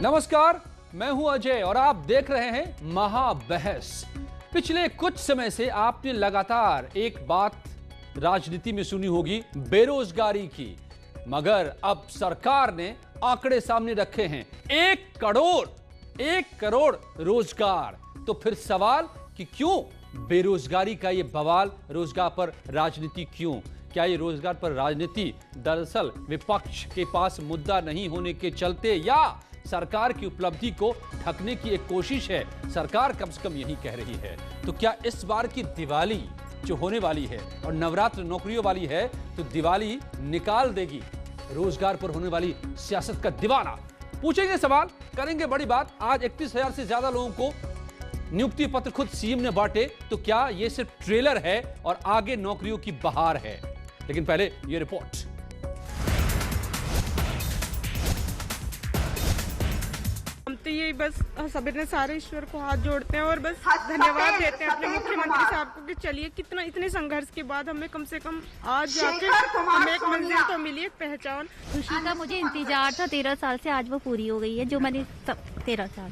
नमस्कार, मैं हूं अजय और आप देख रहे हैं महाबहस। पिछले कुछ समय से आपने लगातार एक बात राजनीति में सुनी होगी, बेरोजगारी की। मगर अब सरकार ने आंकड़े सामने रखे हैं, 1 करोड़ रोजगार। तो फिर सवाल कि क्यों बेरोजगारी का ये बवाल, रोजगार पर राजनीति क्यों? क्या ये रोजगार पर राजनीति दरअसल विपक्ष के पास मुद्दा नहीं होने के चलते, या सरकार की उपलब्धि को ढकने की एक कोशिश है? सरकार कम से कम यही कह रही है। तो क्या इस बार की दिवाली जो होने वाली है और नवरात्र नौकरियों वाली है, तो दिवाली निकाल देगी रोजगार पर होने वाली सियासत का दीवाना? पूछेंगे सवाल, करेंगे बड़ी बात। आज 31,000 से ज्यादा लोगों को नियुक्ति पत्र खुद सीएम ने बांटे। तो क्या यह सिर्फ ट्रेलर है और आगे नौकरियों की बहार है? लेकिन पहले यह रिपोर्ट। हम तो यही बस सबने सारे ईश्वर को हाथ जोड़ते हैं और बस धन्यवाद देते हैं अपने मुख्यमंत्री साहब को कि चलिए कितना इतने संघर्ष के बाद हमें कम से कम आज जाके हमें एक मंजिल तो मिली, एक पहचान। खुशी का मुझे इंतजार था 13 साल से, आज वो पूरी हो गई है। जो मैंने 13 साल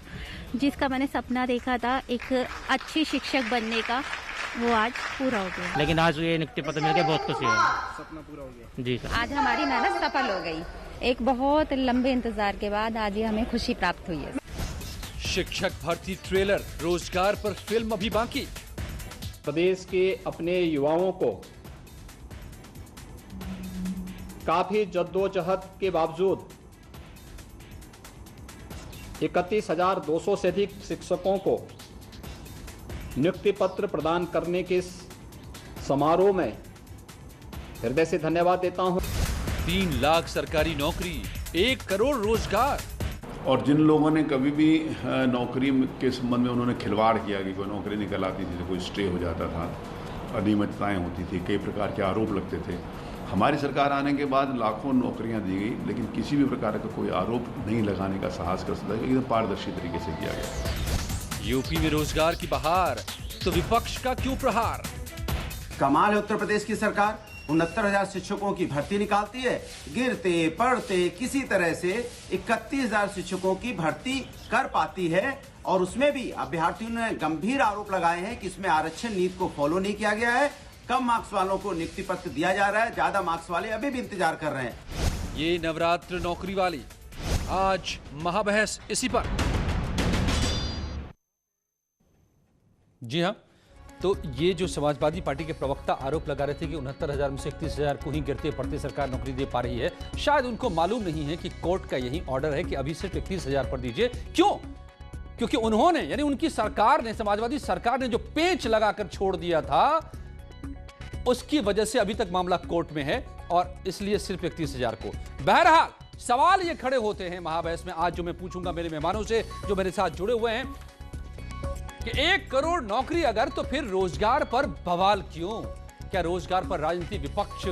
जिसका मैंने सपना देखा था एक अच्छी शिक्षक बनने का, वो आज पूरा हो गया। लेकिन आज ये नियुक्ति पत्र मिल के बहुत खुशी है। सपना पूरा हो गया जी सर। आज हमारी मेहनत सफल हो गई। एक बहुत लंबे इंतजार के बाद आज ये हमें खुशी प्राप्त हुई है। शिक्षक भर्ती ट्रेलर, रोजगार पर फिल्म अभी बाकी। प्रदेश के अपने युवाओं को काफी जद्दोजहद के बावजूद 31,200 से अधिक शिक्षकों को नियुक्ति पत्र प्रदान करने के समारोह में हृदय से धन्यवाद देता हूं। 3 लाख सरकारी नौकरी, 1 करोड़ रोजगार। और जिन लोगों ने कभी भी नौकरी के संबंध में उन्होंने खिलवाड़ किया कि कोई नौकरी निकल आती थी तो कोई स्टे हो जाता था, अनियमितताएं होती थी, कई प्रकार के आरोप लगते थे। हमारी सरकार आने के बाद लाखों नौकरियां दी गई, लेकिन किसी भी प्रकार का कोई आरोप नहीं लगाने का साहस कर सकता, एकदम पारदर्शी तरीके से किया गया। यूपी में रोजगार की बहार, तो विपक्ष का क्यों प्रहार? कमाल है उत्तर प्रदेश की सरकार, 69,000 शिक्षकों की भर्ती निकालती है, गिरते पड़ते किसी तरह से 31,000 शिक्षकों की भर्ती कर पाती है। और उसमें भी अभ्यर्थियों ने गंभीर आरोप लगाए हैं कि इसमें आरक्षण नीति को फॉलो नहीं किया गया है। कम मार्क्स वालों को नियुक्ति पत्र दिया जा रहा है, ज्यादा मार्क्स वाले अभी भी इंतजार कर रहे हैं। ये नवरात्र नौकरी वाली, आज महाबहस इसी पर। जी हाँ, तो ये जो समाजवादी पार्टी के प्रवक्ता आरोप लगा रहे थे कि 69,000 में से 31,000 को ही गिरते पड़ते सरकार नौकरी दे पा रही है, शायद उनको मालूम नहीं है कि कोर्ट का यही ऑर्डर है कि अभी सिर्फ 31,000 पर दीजिए। क्यों? क्योंकि उन्होंने, यानी उनकी सरकार ने, समाजवादी सरकार ने जो पेंच लगाकर छोड़ दिया था, उसकी वजह से अभी तक मामला कोर्ट में है और इसलिए सिर्फ 31,000 को। बहरहाल सवाल ये खड़े होते हैं महाबहस में आज, जो मैं पूछूंगा मेरे मेहमानों से जो मेरे साथ जुड़े हुए हैं, कि 1 करोड़ नौकरी अगर, तो फिर रोजगार पर बवाल क्यों? क्या रोजगार पर राजनीति विपक्ष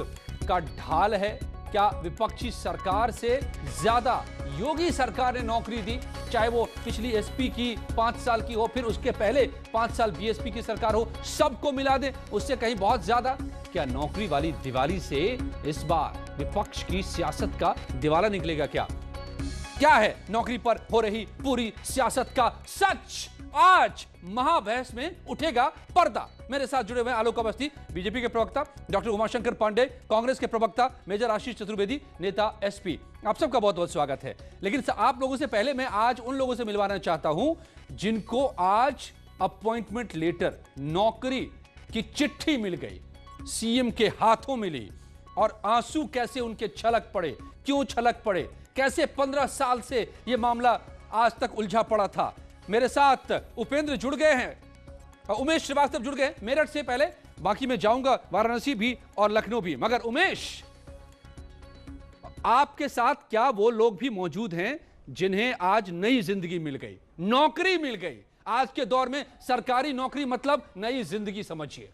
का ढाल है? क्या विपक्षी सरकार से ज्यादा योगी सरकार ने नौकरी दी, चाहे वो पिछली एसपी की 5 साल की हो, फिर उसके पहले 5 साल बीएसपी की सरकार हो, सबको मिला दे, उससे कहीं बहुत ज्यादा? क्या नौकरी वाली दिवाली से इस बार विपक्ष की सियासत का दिवाला निकलेगा? क्या है नौकरी पर हो रही पूरी सियासत का सच? आज महाबहस में उठेगा पर्दा। मेरे साथ जुड़े हुए आलोक अवस्थी, बीजेपी के प्रवक्ता डॉक्टर उमाशंकर पांडे, कांग्रेस के प्रवक्ता मेजर आशीष चतुर्वेदी, नेता एसपी। आप सबका बहुत बहुत स्वागत है। लेकिन आप लोगों से पहले मैं आज उन लोगों से मिलवाना चाहता हूं जिनको आज अपॉइंटमेंट लेटर, नौकरी की चिट्ठी मिल गई, सीएम के हाथों मिली, और आंसू कैसे उनके छलक पड़े, क्यों छलक पड़े, कैसे 15 साल से यह मामला आज तक उलझा पड़ा था। मेरे साथ उपेंद्र जुड़ गए हैं, उमेश श्रीवास्तव जुड़ गए मेरठ से। पहले बाकी मैं जाऊंगा वाराणसी भी और लखनऊ भी, मगर उमेश, आपके साथ क्या वो लोग भी मौजूद हैं जिन्हें आज नई जिंदगी मिल गई, नौकरी मिल गई? आज के दौर में सरकारी नौकरी मतलब नई जिंदगी समझिए।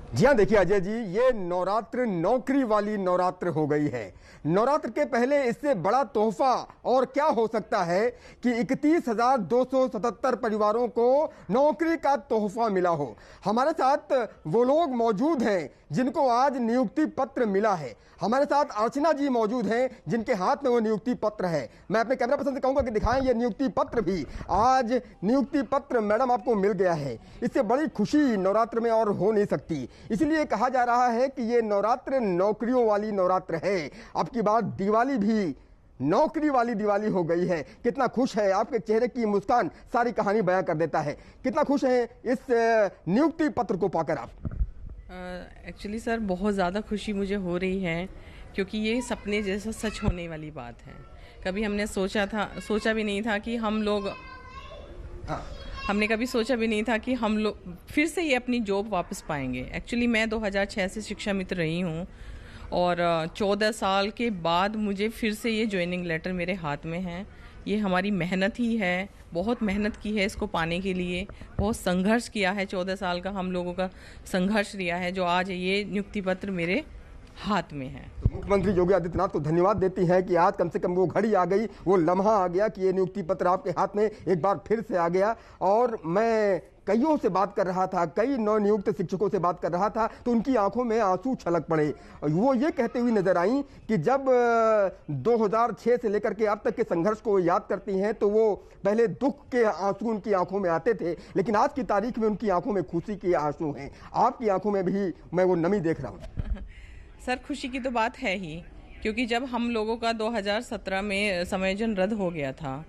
जी हाँ, देखिए अजय जी, ये नवरात्र नौकरी वाली नवरात्र हो गई है। नवरात्र के पहले इससे बड़ा तोहफा और क्या हो सकता है कि 31,277 परिवारों को नौकरी का तोहफा मिला हो। हमारे साथ वो लोग मौजूद हैं जिनको आज नियुक्ति पत्र मिला है। हमारे साथ अर्चना जी मौजूद हैं जिनके हाथ में वो नियुक्ति पत्र है। मैं अपने कैमरा पर्सन से कहूंगा कि दिखाएं ये नियुक्ति पत्र भी। आज नियुक्ति पत्र मैडम आपको मिल गया है, इससे बड़ी खुशी नवरात्र में और हो नहीं सकती। इसलिए कहा जा रहा है कि ये नवरात्र नौकरियों वाली नवरात्र है। अब की बार दिवाली भी नौकरी वाली दिवाली हो गई है। कितना खुश है, आपके चेहरे की मुस्कान सारी कहानी बयां कर देता है। कितना खुश हैं इस नियुक्ति पत्र को पाकर आप? एक्चुअली सर बहुत ज़्यादा खुशी मुझे हो रही है, क्योंकि ये सपने जैसा सच होने वाली बात है। कभी हमने सोचा भी नहीं था कि हमने कभी सोचा भी नहीं था कि हम लोग फिर से ये अपनी जॉब वापस पाएंगे। एक्चुअली मैं 2006 से शिक्षा मित्र रही हूँ और 14 साल के बाद मुझे फिर से ये ज्वाइनिंग लेटर मेरे हाथ में है। ये हमारी मेहनत ही है, बहुत मेहनत की है इसको पाने के लिए, बहुत संघर्ष किया है। 14 साल का हम लोगों का संघर्ष रिया है, जो आज ये नियुक्ति पत्र मेरे हाथ में है। तो मुख्यमंत्री योगी आदित्यनाथ को धन्यवाद देती हैं कि आज कम से कम वो घड़ी आ गई, वो लम्हा आ गया कि ये नियुक्ति पत्र आपके हाथ में एक बार फिर से आ गया। और मैं कईयों से बात कर रहा था, कई नवनियुक्त शिक्षकों से बात कर रहा था, तो उनकी आंखों में आंसू छलक पड़े। वो ये कहते हुए नजर आई कि जब 2006 से लेकर के अब तक के संघर्ष को याद करती हैं तो वो पहले दुख के आंसू उनकी आंखों में आते थे, लेकिन आज की तारीख में उनकी आंखों में खुशी के आंसू हैं। आपकी आंखों में भी मैं वो नमी देख रहा हूँ। सर खुशी की तो बात है ही, क्योंकि जब हम लोगों का 2017 में संविलियन रद्द हो गया था,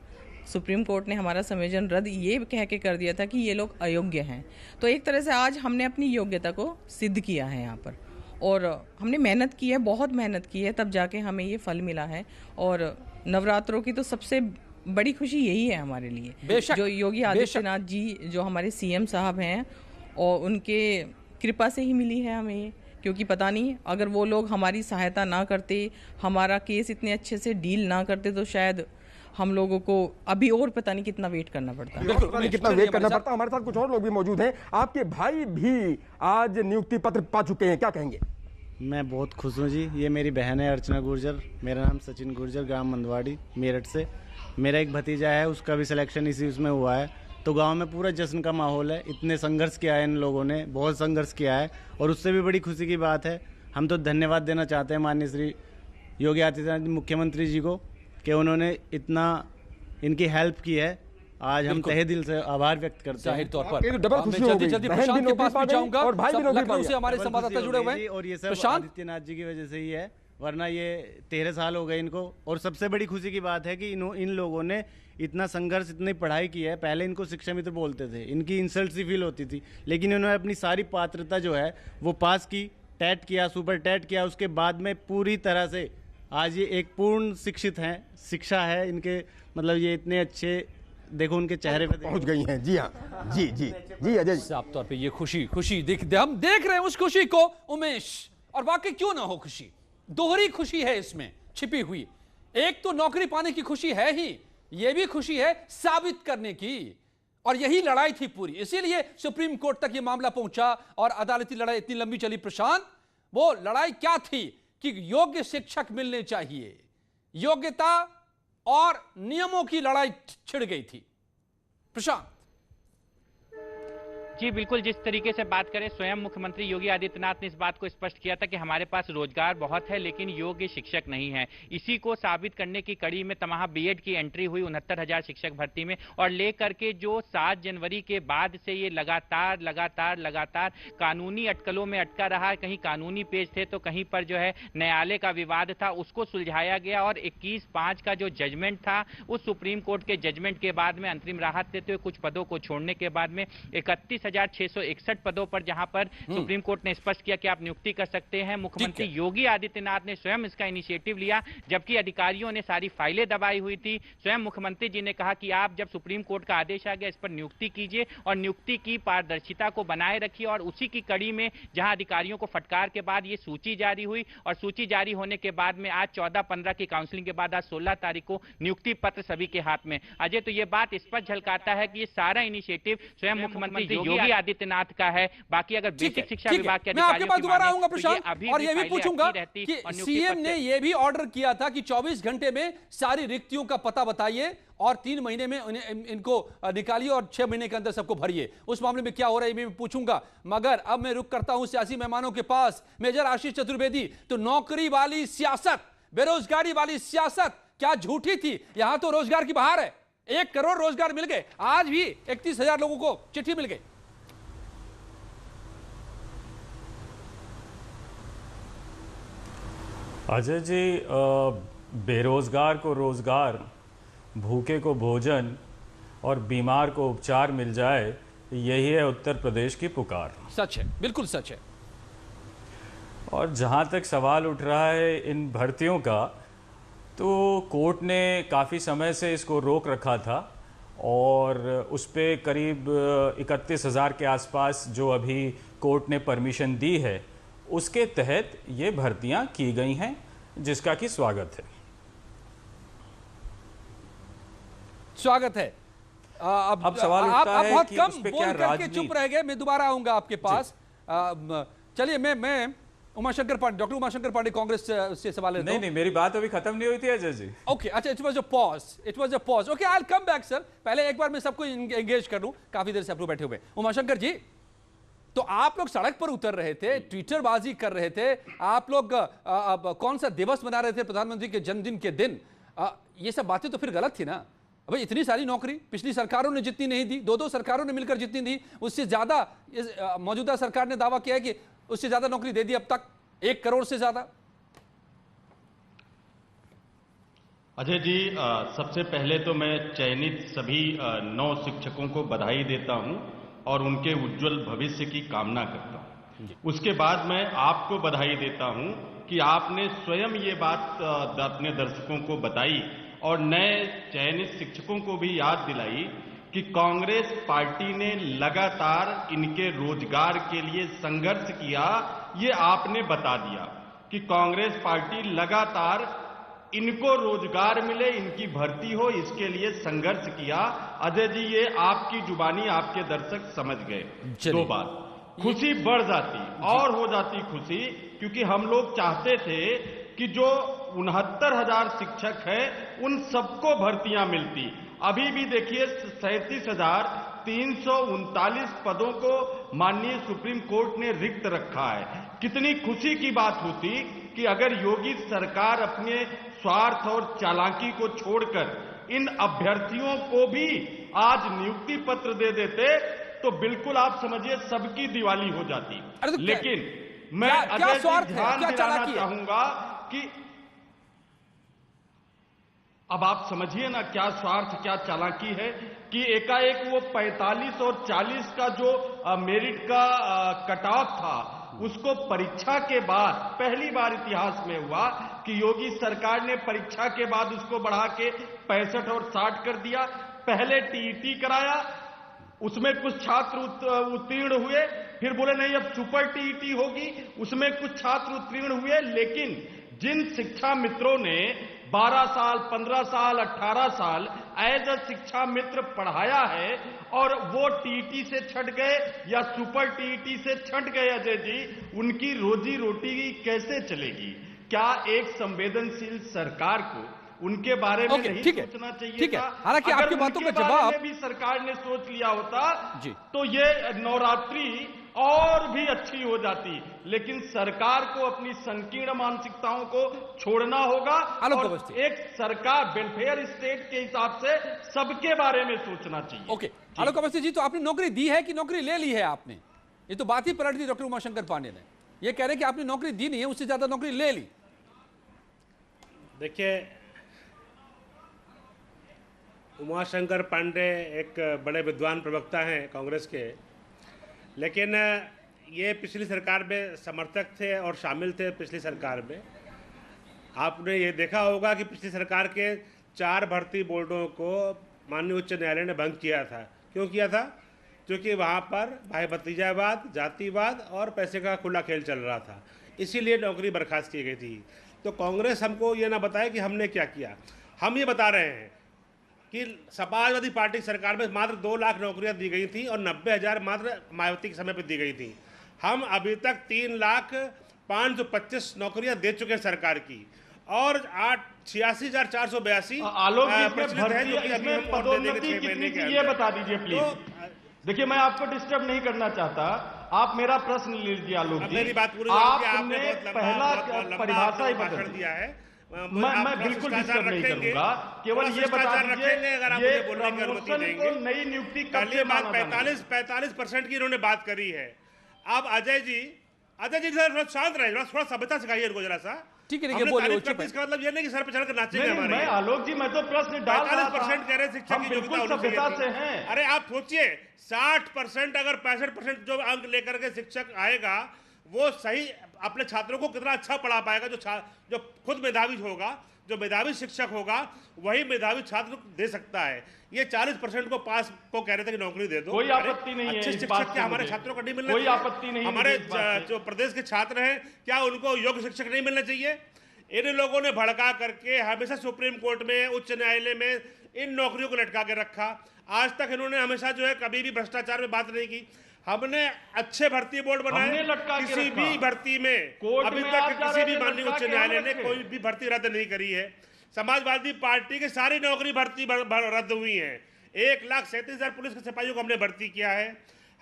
सुप्रीम कोर्ट ने हमारा संविलियन रद्द ये कह के कर दिया था कि ये लोग अयोग्य हैं। तो एक तरह से आज हमने अपनी योग्यता को सिद्ध किया है यहाँ पर, और हमने मेहनत की है, बहुत मेहनत की है, तब जाके हमें ये फल मिला है। और नवरात्रों की तो सबसे बड़ी खुशी यही है हमारे लिए, जो योगी आदित्यनाथ जी जो हमारे सीएम साहब हैं और उनके कृपा से ही मिली है हमें ये। क्योंकि पता नहीं अगर वो लोग हमारी सहायता ना करते, हमारा केस इतने अच्छे से डील ना करते, तो शायद हम लोगों को अभी और पता नहीं कितना वेट करना पड़ता है। कितना वेट करना पड़ता। हमारे साथ कुछ और लोग भी मौजूद हैं। आपके भाई भी आज नियुक्ति पत्र पा चुके हैं, क्या कहेंगे? मैं बहुत खुश हूँ जी। ये मेरी बहन है अर्चना गुर्जर, मेरा नाम सचिन गुर्जर, ग्राम मंदवाड़ी, मेरठ से। मेरा एक भतीजा है, उसका भी सिलेक्शन इसी उसमें हुआ है। तो गांव में पूरा जश्न का माहौल है। इतने संघर्ष किया है इन लोगों ने, बहुत संघर्ष किया है, और उससे भी बड़ी खुशी की बात है, हम तो धन्यवाद देना चाहते हैं माननीय श्री योगी आदित्यनाथ मुख्यमंत्री जी को कि उन्होंने इतना इनकी हेल्प की है। आज हम तहे दिल से आभार व्यक्त करते हैं। तौर पर जल्दी प्रशांत के पास भी जाऊंगा और भाई भी लखनऊ से हमारे संवाददाता जुड़े हुए हैं। और ये सब आदित्यनाथ जी की वजह से ही है, वरना ये 13 साल हो गए इनको। और सबसे बड़ी खुशी की बात है कि इन लोगों ने इतना संघर्ष, इतनी पढ़ाई की है। पहले इनको शिक्षा मित्र बोलते थे, इनकी इंसल्ट सी फील होती थी, लेकिन इन्होंने अपनी सारी पात्रता जो है वो पास की, टेट किया, सुपर टेट किया, उसके बाद में पूरी तरह से आज ये एक पूर्ण शिक्षित हैं। शिक्षा है इनके, मतलब ये इतने अच्छे, देखो उनके चेहरे पे पहुंच गई हैं। जी हाँ, जी जी जी अजय, साफ तौर पे ये खुशी हम देख रहे हैं उस खुशी को उमेश, और वाकई क्यों ना हो खुशी, दोहरी खुशी है इसमें छिपी हुई। एक तो नौकरी पाने की खुशी है ही, ये भी खुशी है साबित करने की, और यही लड़ाई थी पूरी। इसीलिए सुप्रीम कोर्ट तक ये मामला पहुंचा और अदालती लड़ाई इतनी लंबी चली। प्रशांत, वो लड़ाई क्या थी कि योग्य शिक्षक मिलने चाहिए, योग्यता और नियमों की लड़ाई छिड़ गई थी। प्रशांत जी बिल्कुल, जिस तरीके से बात करें, स्वयं मुख्यमंत्री योगी आदित्यनाथ ने इस बात को स्पष्ट किया था कि हमारे पास रोजगार बहुत है लेकिन योग्य शिक्षक नहीं है। इसी को साबित करने की कड़ी में तमाहा बीएड की एंट्री हुई 69,000 शिक्षक भर्ती में, और लेकर के जो 7 जनवरी के बाद से ये लगातार कानूनी अटकलों में अटका रहा। कहीं कानूनी पेज थे तो कहीं पर जो है न्यायालय का विवाद था, उसको सुलझाया गया, और 21/5 का जो जजमेंट था, उस सुप्रीम कोर्ट के जजमेंट के बाद में अंतरिम राहत देते हुए कुछ पदों को छोड़ने के बाद में 31,661 पदों पर जहां पर सुप्रीम कोर्ट ने स्पष्ट किया कि आप नियुक्ति कर सकते हैं। मुख्यमंत्री योगी आदित्यनाथ ने स्वयं इसका इनिशिएटिव लिया, जबकि अधिकारियों ने सारी फाइलें दबाई हुई थी। स्वयं मुख्यमंत्री जी ने कहा कि आप जब सुप्रीम कोर्ट का आदेश आ गया, इस पर नियुक्ति कीजिए और नियुक्ति की पारदर्शिता को बनाए रखिए। और उसी की कड़ी में जहां अधिकारियों को फटकार के बाद ये सूची जारी हुई, और सूची जारी होने के बाद में आज 14-15 की काउंसलिंग के बाद आज 16 तारीख को नियुक्ति पत्र सभी के हाथ में। अजय, तो ये बात स्पष्ट झलकाता है कि ये सारा इनिशिएटिव स्वयं मुख्यमंत्री योगी योगी आदित्यनाथ का है। बाकी अगर बेसिक शिक्षा विभाग के मैं आपके पास दोबारा आऊंगा तो ये प्रशांत, अभी और ये भी फाइलें पूछूंगा अटकी रहती कि और नियुक्ति सीएम पत्र- ने ये भी ऑर्डर किया था कि 24 घंटे में सारी रिक्तियों का पता बताइए और 3 महीने में इनको निकालिए और 6 महीने के अंदर सबको भरिए। उस मामले में क्या हो रहा है मैं पूछूंगा, मगर अब मैं रुक करता हूं सियासी मेहमानों के पास। मेजर आशीष चतुर्वेदी, तो नौकरी वाली सियासत, बेरोजगारी वाली सियासत क्या झूठी थी? यहां तो रोजगार की बहार है, 1 करोड़ रोजगार मिल गए, आज भी 31,000 लोगों को चिट्ठी मिल गई। अजय जी, बेरोजगार को रोजगार, भूखे को भोजन और बीमार को उपचार मिल जाए, यही है उत्तर प्रदेश की पुकार। सच है, बिल्कुल सच है। और जहां तक सवाल उठ रहा है इन भर्तियों का, तो कोर्ट ने काफ़ी समय से इसको रोक रखा था और उस पे करीब 31,000 के आसपास जो अभी कोर्ट ने परमिशन दी है, उसके तहत ये भर्तियां की गई हैं, जिसका कि स्वागत है। स्वागत है। अब सवाल उठता है बहुत कि कम उस पे बोल क्या करके चुप रह गए, मैं दोबारा आऊंगा आपके पास। चलिए मैं उमाशंकर पांडे, डॉक्टर उमाशंकर पांडे कांग्रेस से सवाल लेता हूं। नहीं, मेरी बात अभी खत्म नहीं हुई थी अजय जी। ओके, अच्छा, it was a pause. Okay, I will come back sir. पहले एक बार मैं सबको एंगेज कर लूं, काफी देर से आप लोग बैठे हुए। उमाशंकर जी, तो आप लोग सड़क पर उतर रहे थे, ट्विटरबाजी कर रहे थे, आप लोग कौन सा दिवस मना रहे थे प्रधानमंत्री के जन्मदिन के दिन, ये सब बातें तो फिर गलत थी ना? भाई इतनी सारी नौकरी पिछली सरकारों ने जितनी नहीं दी, 2-2 सरकारों ने मिलकर जितनी दी, उससे ज्यादा मौजूदा सरकार ने दावा किया है कि उससे ज्यादा नौकरी दे दी अब तक, 1 करोड़ से ज्यादा। अजय जी, सबसे पहले तो मैं चयनित सभी 9 शिक्षकों को बधाई देता हूं और उनके उज्जवल भविष्य की कामना करता हूं। उसके बाद मैं आपको बधाई देता हूं कि आपने स्वयं ये बात अपने दर्शकों को बताई और नए चयनित शिक्षकों को भी याद दिलाई कि कांग्रेस पार्टी ने लगातार इनके रोजगार के लिए संघर्ष किया। ये आपने बता दिया कि कांग्रेस पार्टी लगातार इनको रोजगार मिले, इनकी भर्ती हो, इसके लिए संघर्ष किया। अजय जी, ये आपकी जुबानी आपके दर्शक समझ गए। 2 बात, खुशी बढ़ जाती और हो जाती खुशी, क्योंकि हम लोग चाहते थे कि जो 69,000 शिक्षक है उन सबको भर्तियां मिलती। अभी भी देखिए 37,339 पदों को माननीय सुप्रीम कोर्ट ने रिक्त रखा है। कितनी खुशी की बात होती कि अगर योगी सरकार अपने स्वार्थ और चालाकी को छोड़कर इन अभ्यर्थियों को भी आज नियुक्ति पत्र दे देते तो बिल्कुल आप समझिए सबकी दिवाली हो जाती। लेकिन मैं अजय जी ध्यान दिलाना चाहूंगा कि अब आप समझिए ना क्या स्वार्थ, क्या चालाकी है कि एकाएक वो 45 और 40 का जो मेरिट का कट ऑफ था, उसको परीक्षा के बाद पहली बार इतिहास में हुआ कि योगी सरकार ने परीक्षा के बाद उसको बढ़ा के 65 और 60 कर दिया। पहले टीईटी कराया, उसमें कुछ छात्र उत्तीर्ण हुए, फिर बोले नहीं अब सुपर टीईटी होगी, उसमें कुछ छात्र उत्तीर्ण हुए। लेकिन जिन शिक्षा मित्रों ने 12 साल, 15 साल, 18 साल एज अ शिक्षा मित्र पढ़ाया है और वो टीईटी से छट गए या सुपर टीईटी से छट गए, अजय जी, उनकी रोजी रोटी कैसे चलेगी? क्या एक संवेदनशील सरकार को उनके बारे में नहीं सोचना चाहिए था? हालांकि आपकी बातों का जवाब भी सरकार ने सोच लिया होता तो ये नवरात्रि और भी अच्छी हो जाती। लेकिन सरकार को अपनी संकीर्ण मानसिकताओं को छोड़ना होगा और एक सरकार वेलफेयर स्टेट के हिसाब से सबके बारे में सोचना चाहिए। ओके, आलोक अवस्थी जी, तो आपने नौकरी दी है कि नौकरी ले ली है आपने? ये तो बात ही पलट दी डॉक्टर उमाशंकर पांडे ने। ये कह रहे हैं कि आपने नौकरी दी नहीं है, उससे ज्यादा नौकरी ले ली। देखिए, उमाशंकर पांडे एक बड़े विद्वान प्रवक्ता हैं कांग्रेस के, लेकिन ये पिछली सरकार में समर्थक थे और शामिल थे पिछली सरकार में। आपने ये देखा होगा कि पिछली सरकार के 4 भर्ती बोर्डों को माननीय उच्च न्यायालय ने भंग किया था। क्यों किया था? क्योंकि वहाँ पर भाई भतीजावाद, जातिवाद और पैसे का खुला खेल चल रहा था, इसीलिए नौकरी बर्खास्त की गई थी। तो कांग्रेस हमको ये ना बताए कि हमने क्या किया। हम ये बता रहे हैं कि समाजवादी पार्टी सरकार में मात्र 2 लाख नौकरियां दी गई थी और 90,000 मात्र मायावती के समय पर दी गई थी। हम अभी तक 3,05,25 नौकरियां दे चुके हैं सरकार की और 86,482 ये बता दीजिए प्लीज। देखिए मैं आपको डिस्टर्ब नहीं करना चाहता, आप मेरा प्रश्न लीजिए आलोक जी। मेरी बात पूरी आपने पहला परिभाषा ही बदल दिया है। मैं बिल्कुल डिस्टर्ब नहीं करूंगा, केवल ये बता दीजिए अगर आप मुझे बोलने की अनुमति देंगे। नई नियुक्ति कल ये बात 45% की इन्होंने बात करी है। अब अजय जी थोड़ा शांत रहे, थोड़ा सभ्यता सिखाइए इनको जरा सा। ठीक है, इसका मतलब ये नहीं कि सर पे चढ़कर नाचेंगे हमारे। मैं आलोक जी मैं तो प्रश्न डाल रहा था। 45% कह रहे शिक्षा की योग्यता सभ्यता से हैं। अरे आप सोचिए 60% अगर 65% जो अंक लेकर के शिक्षक आएगा वो सही अपने छात्रों को कितना अच्छा पढ़ा पाएगा। जो खुद मेधावी होगा, जो मेधावी शिक्षक होगा वही मेधावी छात्र दे सकता है। ये 40% को पास को कह रहे थे कि नौकरी दे दो। कोई आपत्ति नहीं है अच्छे शिक्षक क्या हमारे छात्रों को नहीं मिलना कोई चाहिए? आपत्ति नहीं। हमारे जो प्रदेश के छात्र हैं क्या उनको योग्य शिक्षक नहीं मिलना चाहिए? इन लोगों ने भड़का करके हमेशा सुप्रीम कोर्ट में, उच्च न्यायालय में इन नौकरियों को लटका के रखा। आज तक इन्होंने हमेशा जो है कभी भी भ्रष्टाचार में बात नहीं की। हमने अच्छे भर्ती बोर्ड बनाए, किसी भी भर्ती में अभी तक किसी भी माननीय उच्च न्यायालय ने कोई भी भर्ती रद्द नहीं करी है। समाजवादी पार्टी की सारी नौकरी भर्ती रद्द हुई है। 1,37,000 पुलिस के सिपाहियों को हमने भर्ती किया है।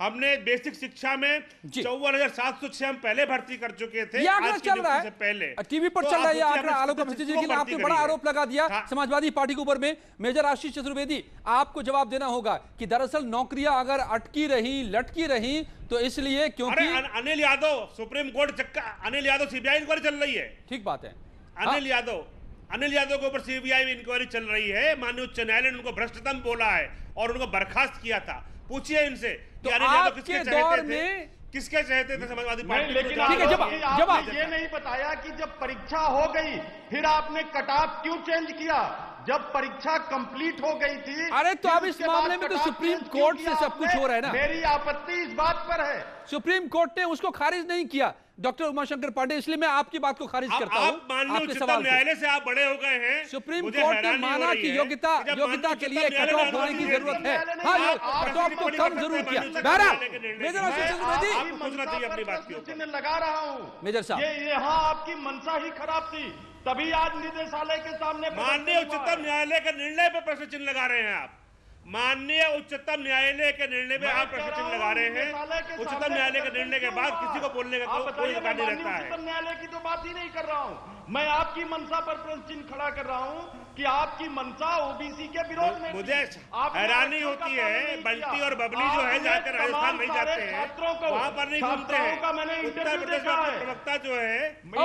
हमने बेसिक शिक्षा में 54,706 हम पहले भर्ती कर चुके थे। ये आंकड़ा चल रहा है पहले टीवी पर चल रहा है ये आंकड़ा आलोक जी, लेकिन आपने बड़ा आरोप लगा दिया समाजवादी पार्टी के ऊपर में। मेजर आशीष चतुर्वेदी, आपको जवाब देना होगा कि दरअसल नौकरियां अगर अटकी रही, लटकी रही तो इसलिए क्योंकि Anil Yadav supreme court Anil Yadav CBI inquiry चल रही है। ठीक बात है। अनिल यादव के ऊपर सीबीआई इंक्वायरी चल रही है। माननीय उच्च न्यायालय ने उनको भ्रष्टतम बोला है और उनको बर्खास्त किया था। पूछिए इनसे तो आपके दौर में किसके चाहते थे समाजवादी पार्टी? लेकिन जब ये नहीं बताया कि जब परीक्षा हो गई फिर आपने कट ऑफ क्यों चेंज किया? जब परीक्षा कंप्लीट हो गई थी। अरे तो अब इस मामले में तो सुप्रीम कोर्ट से सब कुछ हो रहा है ना। मेरी आपत्ति इस बात पर है, सुप्रीम कोर्ट ने उसको खारिज नहीं किया डॉक्टर उमाशंकर पांडे, इसलिए मैं आपकी बात को खारिज करता हूं। आप माननीय उच्चतम न्यायालय से आप बड़े हो गए हैं। सुप्रीम कोर्ट ने माना कि योग्यता के लिए कट ऑफ होने की जरूरत है। हाँ, कट ऑफ को कम जरूर किया। बहरहाल मेजर आशीष चतुर्वेदी अपनी बात की चिन्ह लगा रहा हूं। मेजर साहब ये यहाँ आपकी मंशा ही खराब थी, तभी आज निदेशालय के सामने माननीय उच्चतम न्यायालय के निर्णय पर प्रश्न चिन्ह लगा रहे हैं आप। माननीय उच्चतम न्यायालय के निर्णय में आप प्रश्न चिन्ह लगा रहे हैं। उच्चतम न्यायालय के निर्णय के बाद किसी को बोलने का कोई अधिकार नहीं रहता है। उच्चतम न्यायालय की तो बात ही नहीं कर रहा हूं मैं, आपकी मंशा पर प्रश्न चिन्ह खड़ा कर रहा हूं कि आपकी मंशा ओबीसी के विरोध में। मुझे हैरानी होती है, बंटी और बबली जो है जाकर राजस्थान नहीं जाते हैं, वहां पर नहीं घूमते हैं। उत्तर प्रदेश में प्रवक्ता जो है मिल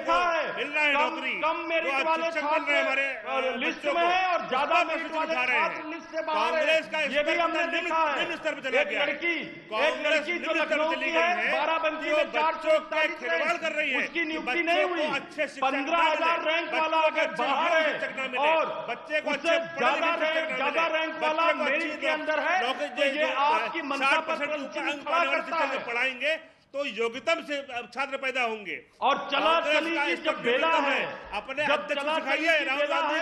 रहा है नौकरी, कम मेरिट वाले हमारे लिस्ट में है और ज्यादा मेरिट वाले छात्र लिस्ट से बाहर है। ये भी हमने देखा है। निम्न स्तर पर चला गया। एक लड़की जो लखनऊ की है 12 में 441 खिलवाड़ कर रही है, उसकी नियुक्ति नहीं हुई। 15,000 रैंक वाला अगर बाहर है और बच्चे को ज्यादा रैंक वाला मेरिट के अंदर है तो ये आपकी मंशा पर पढ़ाएंगे तो योग्यतम से छात्र पैदा होंगे। और चला चली की जब बेला है अपने अध्यक्ष सिखाइए राहुल गांधी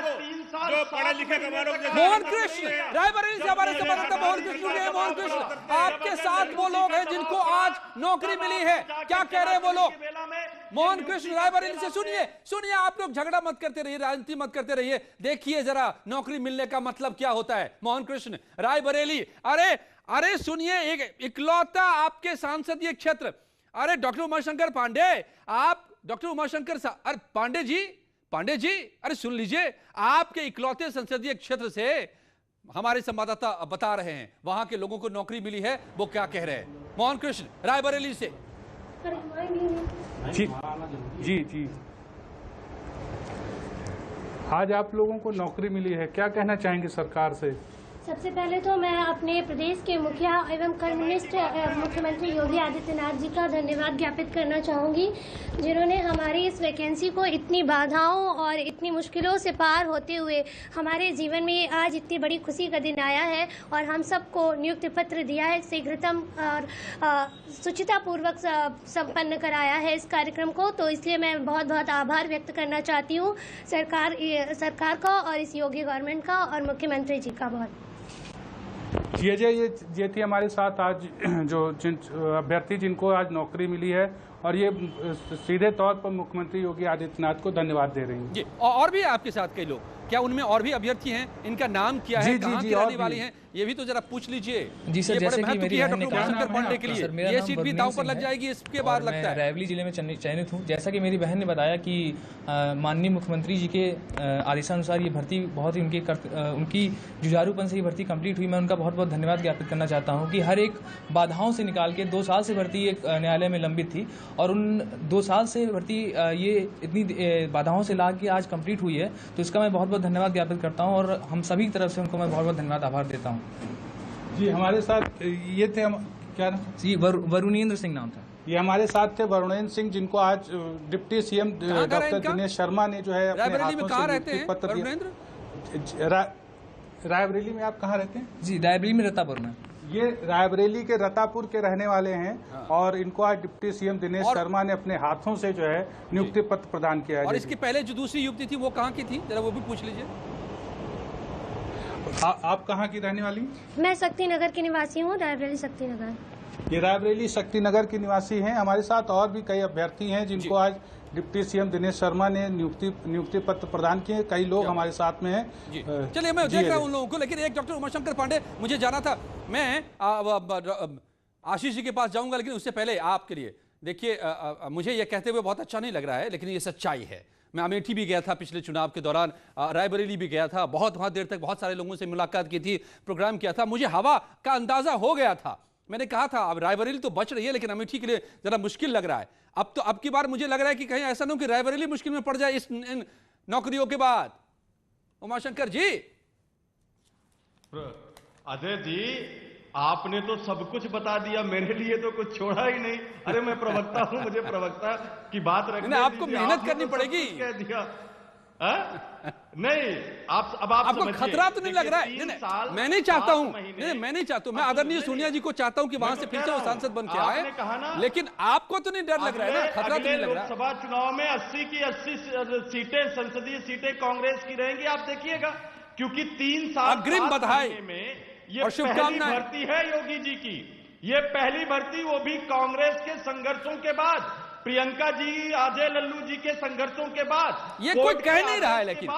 को जो पढ़े लिखे कमालों के। मोहन कृष्ण रायबरेली से हमारे संवाददाता मोहन कृष्ण जुड़े हैं। मोहन कृष्ण, आपके साथ वो लोग हैं जिनको आज नौकरी मिली है, क्या कह रहे हैं वो लोग? मोहन कृष्ण रायबरेली से सुनिए आप लोग झगड़ा मत करते रहिए, राजनीति मत करते रहिए, देखिए जरा नौकरी मिलने का मतलब क्या होता है। मोहन कृष्ण रायबरेली, अरे सुनिए, एक इकलौता आपके सांसदीय क्षेत्र, अरे डॉक्टर उमाशंकर पांडे, आप डॉक्टर उमाशंकर अरे पांडे जी अरे सुन लीजिए, आपके इकलौते संसदीय क्षेत्र से हमारे संवाददाता बता रहे हैं वहां के लोगों को नौकरी मिली है, वो क्या कह रहे हैं। मोहन कृष्ण रायबरेली से। जी आज आप लोगों को नौकरी मिली है, क्या कहना चाहेंगे सरकार से? सबसे पहले तो मैं अपने प्रदेश के मुखिया एवं कम्युनिस्ट मुख्यमंत्री योगी आदित्यनाथ जी का धन्यवाद ज्ञापित करना चाहूँगी, जिन्होंने हमारी इस वैकेंसी को इतनी बाधाओं और इतनी मुश्किलों से पार होते हुए हमारे जीवन में आज इतनी बड़ी खुशी का दिन आया है और हम सबको नियुक्ति पत्र दिया है, शीघ्रतम और शुचितापूर्वक संपन्न कराया है इस कार्यक्रम को। तो इसलिए मैं बहुत बहुत आभार व्यक्त करना चाहती हूँ सरकार का और इस योगी गवर्नमेंट का और मुख्यमंत्री जी का बहुत। ये थी हमारे साथ आज जो अभ्यर्थी जिनको आज नौकरी मिली है और ये सीधे तौर पर मुख्यमंत्री योगी आदित्यनाथ को धन्यवाद दे रही हैं। जी, और भी आपके साथ कई लोग, क्या उनमें और भी अभ्यर्थी हैं? इनका नाम क्या है, कहाँ की रहने वाली हैं, ये भी तो जरा पूछ लीजिए। जी सर, जैसे कि मेरी बहन ने कहा पांडे के लिए ये सीट भी दांव पर लग जाएगी, इसके बाद लगता है। रायबरेली जिले में चयनित हूँ। जैसा कि मेरी बहन ने बताया कि माननीय मुख्यमंत्री जी के आदेशानुसार ये भर्ती बहुत ही उनकी जुझारूपन से ही भर्ती कंप्लीट हुई। मैं उनका बहुत बहुत धन्यवाद ज्ञापित करना चाहता हूँ कि हर एक बाधाओं से निकाल के 2 साल से भर्ती एक न्यायालय में लंबित थी और उन 2 साल से भर्ती ये इतनी बाधाओं से ला के आज कंप्लीट हुई है, तो इसका मैं बहुत बहुत धन्यवाद ज्ञापित करता हूं और हम सभी की तरफ से उनको मैं बहुत बहुत धन्यवाद आभार देता हूं। जी, हमारे साथ ये थे क्या नाम? जी, वरुणेंद्र सिंह नाम था। ये हमारे साथ थे वरुणेंद्र सिंह, जिनको आज deputy CM doctor Dinesh Sharma ने जो है अपने हाथों से नियुक्ति पत्र दिया। रायबरेली में आप कहाँ रहते हैं? जी, रायबरेली में रतापुर में। ये रायबरेली के रतापुर के रहने वाले हैं और इनको आज डिप्टी सीएम दिनेश शर्मा ने अपने हाथों से जो है नियुक्ति पत्र प्रदान किया है। और इसके पहले जो दूसरी युवती थी वो कहाँ की थी, जरा वो भी पूछ लीजिए। आप कहाँ की रहने वाली? मैं शक्ति नगर की निवासी हूँ, रायबरेली शक्ति नगर। ये रायबरेली शक्ति नगर की निवासी हैं। हमारे साथ और भी कई अभ्यर्थी हैं जिनको आज डिप्टी सीएम दिनेश शर्मा ने नियुक्ति पत्र प्रदान किए। कई लोग हमारे साथ में हैं। चलिए, मैं देख रहा हूँ उन लोगों को, लेकिन एक डॉक्टर उमाशंकर पांडे, मुझे जाना था, मैं आशीष जी के पास जाऊंगा, लेकिन उससे पहले आपके लिए देखिए, मुझे ये कहते हुए बहुत अच्छा नहीं लग रहा है, लेकिन ये सच्चाई है। मैं अमेठी भी गया था पिछले चुनाव के दौरान, रायबरेली भी गया था, वहाँ देर तक बहुत सारे लोगों से मुलाकात की थी, प्रोग्राम किया था, मुझे हवा का अंदाजा हो गया था। मैंने कहा था अब रायबरेली तो बच रही है, लेकिन अमेठी के लिए जरा मुश्किल लग रहा है। अब की बार मुझे लग रहा है कि कहीं ऐसा ना हो कि रायबरेली मुश्किल में पड़ जाए इन नौकरियों के बाद। उमाशंकर जी। अजय जी, आपने तो सब कुछ बता दिया, मेरे लिए तो कुछ छोड़ा ही नहीं। अरे मैं प्रवक्ता हूं, मुझे प्रवक्ता की बात रखने दीजिए। आपको मेहनत करनी पड़ेगी। कह दिया नहीं, आपको खतरा तो नहीं लग रहा है? नहीं, मैं नहीं चाहता हूं, मैं नहीं चाहता हूं, मैं आदरणीय सोनिया जी को चाहता हूं कि वहां से फिर से वो सांसद बन के आए, लेकिन आपको तो नहीं डर लग रहा है ना, खतरा तो नहीं लग रहा? लोकसभा चुनाव में 80 की 80 सीटें, संसदीय सीटें कांग्रेस की रहेंगी, आप देखिएगा, क्योंकि 3 साल अग्रिम बधाई में ये पहली भर्ती है योगी जी की। ये पहली भर्ती, वो भी कांग्रेस के संघर्षों के बाद, प्रियंका जी, अजय लल्लू जी के संघर्षों के बाद। ये कोई कह नहीं रहा है, लेकिन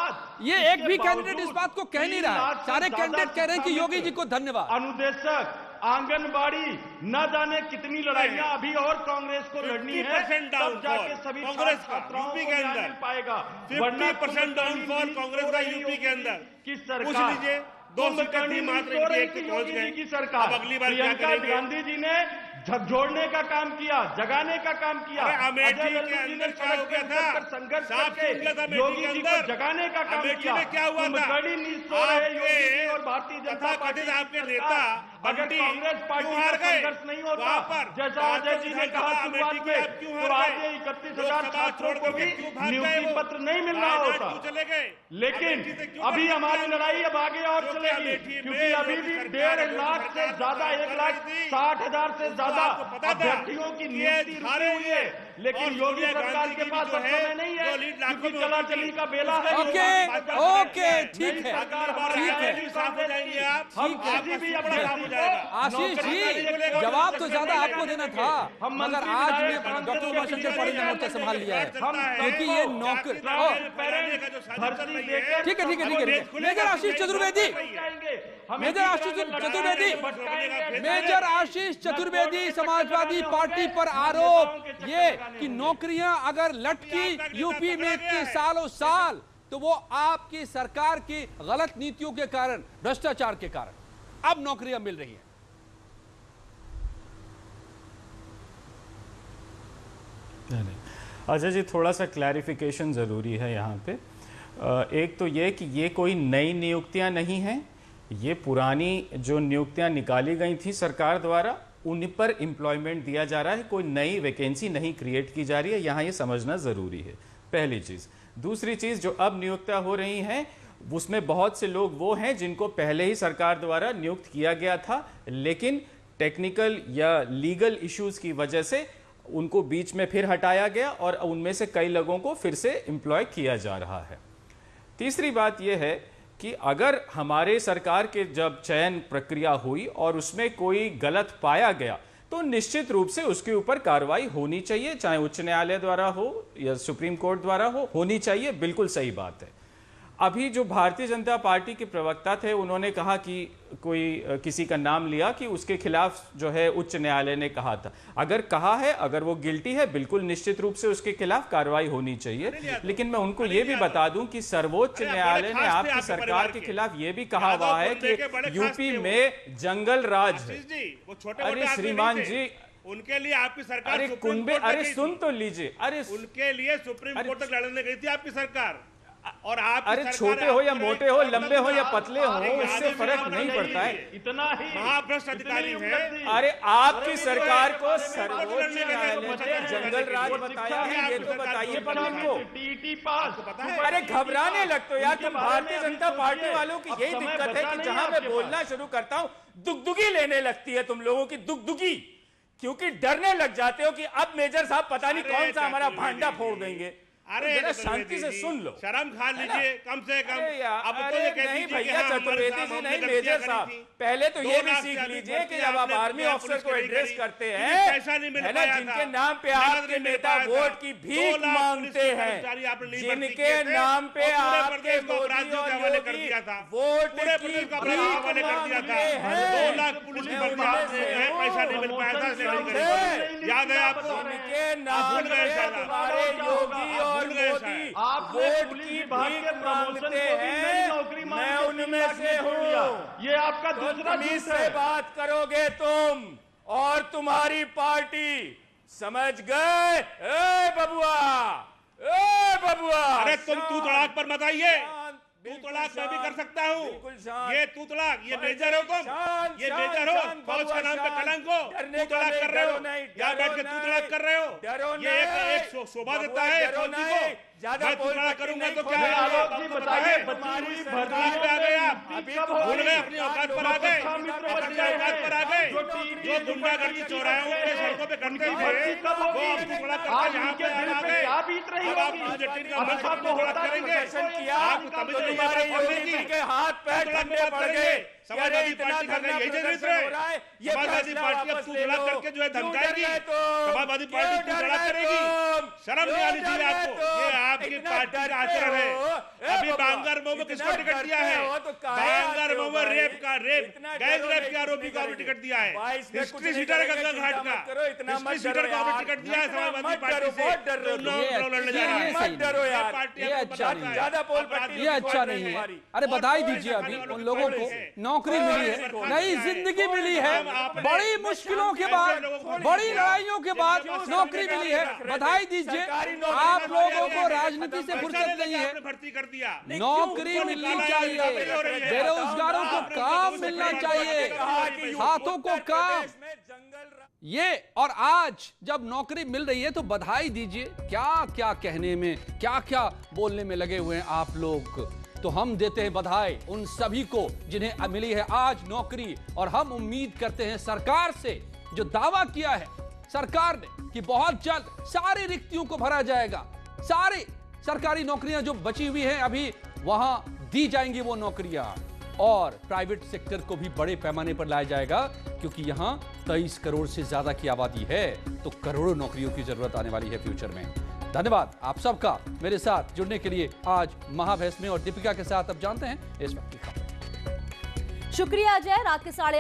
ये एक भी कैंडिडेट इस बात को कह नहीं रहा है। सारे कैंडिडेट कह रहे हैं कि योगी जी को धन्यवाद। अनुदेशक, आंगनबाड़ी, न जाने कितनी लड़ाइयां अभी और कांग्रेस को लड़नी है, तब जाके सभी कांग्रेस यूपी के अंदर पाएगा। 50% डाउनफॉल कांग्रेस का यूपी के अंदर। किस सरकार? पूछ लीजिए, 2 सीटें थी मात्र इनकी, एक पहुंच गए की सरकार। अब अगली बार क्या प्रियंका गांधी जी ने झकझोड़ने का काम किया, जगाने का काम किया। अमेठी के अंदर क्या हो गया था? संघर्ष साफ करके योगी जी को जगाने का काम किया। में क्या हुआ था? आपके और भारतीय जनता पार्टी आपके नेता अगर कांग्रेस पार्टी का संघर्ष नहीं होता, जैसा अजय जी ने कहा शुरुआत में, तो आज 31,000 छात्रों को भी नियुक्ति पत्र नहीं मिल रहा होता। लेकिन अभी हमारी लड़ाई अब आगे और चलेगी, क्योंकि अभी भी 1.5 लाख से ज्यादा, 1,60,000 से ज्यादा अभ्यर्थियों की नियुक्ति रुकी हुई है। लेकिन योगी सरकार के पास समय नहीं है, क्योंकि चला चली का बेला है। ओके, ठीक है, आशीष जी, जवाब तो ज्यादा आपको देना था, मगर आज में डॉक्टर उमाशंकर पांडे ने मोर्चा संभाल लिया है, क्योंकि ये नौकर। ठीक है, major Ashish Chaturvedi, major Ashish Chaturvedi, Samajwadi party पर आरोप ये कि नौकरियां अगर लटकी यूपी में इतने सालों साल, तो वो आपकी सरकार की गलत नीतियों के कारण, भ्रष्टाचार के कारण अब नौकरियां मिल रही हैं। अच्छा जी, थोड़ा सा क्लैरिफिकेशन ज़रूरी है यहाँ पे। एक तो ये कि ये कोई नई नियुक्तियाँ नहीं हैं, ये पुरानी जो नियुक्तियां निकाली गई थी सरकार द्वारा, उन पर एम्प्लॉयमेंट दिया जा रहा है, कोई नई वैकेंसी नहीं क्रिएट की जा रही है। यहाँ ये समझना ज़रूरी है, पहली चीज़। दूसरी चीज़, जो अब नियुक्तियां हो रही हैं उसमें बहुत से लोग वो हैं जिनको पहले ही सरकार द्वारा नियुक्त किया गया था, लेकिन टेक्निकल या लीगल इश्यूज़ की वजह से उनको बीच में फिर हटाया गया और उनमें से कई लोगों को फिर से एम्प्लॉय किया जा रहा है। तीसरी बात यह है कि अगर हमारे सरकार के जब चयन प्रक्रिया हुई और उसमें कोई गलत पाया गया तो निश्चित रूप से उसके ऊपर कार्रवाई होनी चाहिए, चाहे उच्च न्यायालय द्वारा हो या सुप्रीम कोर्ट द्वारा हो, होनी चाहिए, बिल्कुल सही बात है। अभी जो भारतीय जनता पार्टी के प्रवक्ता थे उन्होंने कहा कि कोई किसी का नाम लिया कि उसके खिलाफ जो है उच्च न्यायालय ने कहा था। अगर कहा है, अगर वो गिल्टी है, बिल्कुल निश्चित रूप से उसके खिलाफ कार्रवाई होनी चाहिए। लेकिन मैं उनको ये भी बता दूं कि सर्वोच्च न्यायालय ने आपकी सरकार के खिलाफ ये भी कहा हुआ है कि यूपी में जंगल राज है। अरे श्रीमान जी, उनके लिए आपकी सरकार अरे कुंबे, अरे सुन तो लीजिए, अरे उनके लिए सुप्रीम कोर्ट तक लड़ने गई थी आपकी सरकार। और आप अरे छोटे हो या मोटे हो, लंबे हो या पतले हो, उससे फर्क नहीं पड़ता है। इतना ही महाभ्रष्ट अधिकारी है। अरे आपकी सरकार को सर्वोच्च न्यायालय ने जंगल राज बताया है, ये तो बताइए पर हमको। अरे घबराने लगते हो यार तुम। भारतीय जनता पार्टी वालों की यही दिक्कत है कि जहां मैं बोलना शुरू करता हूं दुगदुगी लेने लगती है तुम लोगों की, दुगदुगी, क्योंकि डरने लग जाते हो कि अब मेजर साहब पता नहीं कौन सा हमारा भांडा फोड़ देंगे। अरे जरा शांति से सुन लो, शर्म खा लीजिए कम से कम। अब तो ये कहती नहीं भैया चतुर्वेदी जी, नहीं मेजर साहब, पहले तो ये भी सीख लीजिए कि जब आप आर्मी ऑफिसर को एड्रेस करते हैं, है ना, जिनके नाम पे आपके नेता वोट की भीख मांगते हैं, जिनके नाम पे आपके मोदी और योगी वोट की भीख मांगते हैं, 2 लाख पुलिस की पैसा नहीं मिल पाया था, याद है आपको? जिनके नाम पे तुम्हारे योगी और मोदी वोट की भीख मांगते हैं, मैं उनमें से हूँ। ये आपका दूसरा झूठ से बात करोगे तुम और तुम्हारी पार्टी, समझ गए? ए बबुआ, ए बबुआ, अरे तुम तू तड़ाक पर मत आइए। तू तड़ाक मैं भी कर सकता हूँ। ये तू तड़ाक, ये मेजर हो तुम, ये मेजर हो, फौज के नाम पे कलंक हो, तू तड़ाक कर रहे हो, यहाँ बैठ के तू तड़ाक कर रहे हो। ये एक शोभा देता है फौजी को। मैं तू तड़ाक करूंगा तो क्या बताइए? पे आ गए आप, भूल गए, अपनी औकात पर आ गए, अपनी औकात पर आ गए। जो गुंडागर्दी चौराहों पे सड़कों पे करते थे वो अब तू तड़ाक करके यहाँ पे आ गए। अब आप मुझे टीम का मंच पर तड़ाक करेंगे। आप तभी तो तुम्हारे योगी के हाथ पैर ठंडे पड़ गए। समाजवादी पार्टी का यही चरित्र है। समाजवादी पार्टी अब तू तड़ाक करके जो है धमकाएगी, समाजवादी पार्टी तू तड़ाक करेगी। शर्म नहीं आनी चाहिए आपको। ये आपकी पार्टी का आचरण है। अभी बांगरमऊ में किसको टिकट दिया है? बांगरमऊ में रेप गैंग रेप के आरोपी को अभी टिकट दिया है। हिस्ट्री सीटर गंगा घाट का हिस्ट्री सीटर को अभी टिकट दिया है समाजवादी पार्टी से। लड़ने जा रहा है। मत डरो यार, ये अच्छा नहीं है, ये अच्छा नहीं है। अरे बधाई दीजिए, अभी उन लोगों को नौकरी मिली है, नई जिंदगी मिली है, बड़ी मुश्किलों के बाद, बड़ी लड़ाइयों के बाद नौकरी मिली है, बधाई दीजिए। आप लोगों को राजनीति से फुर्सत नहीं है, भर्ती कर दिया। नौकरी मिलनी चाहिए, बेरोजगारों को काम मिलना चाहिए, हाथों को काम। ये और आज जब नौकरी मिल रही है तो बधाई दीजिए। क्या क्या कहने में, क्या क्या बोलने में लगे हुए हैं आप लोग। तो हम देते हैं बधाई उन सभी को जिन्हें मिली है आज नौकरी, और हम उम्मीद करते हैं सरकार से, जो दावा किया है सरकार ने कि बहुत जल्द सारी रिक्तियों को भरा जाएगा, सारी सरकारी नौकरियां जो बची हुई हैं अभी वहां दी जाएंगी वो नौकरियां, और प्राइवेट सेक्टर को भी बड़े पैमाने पर लाया जाएगा, क्योंकि यहां 23 करोड़ से ज्यादा की आबादी है, तो करोड़ों नौकरियों की जरूरत आने वाली है फ्यूचर में। धन्यवाद आप सबका मेरे साथ जुड़ने के लिए आज महाभैस में, और दीपिका के साथ अब जानते हैं इस वक्त की खबर। शुक्रिया अजय। रात के 8:30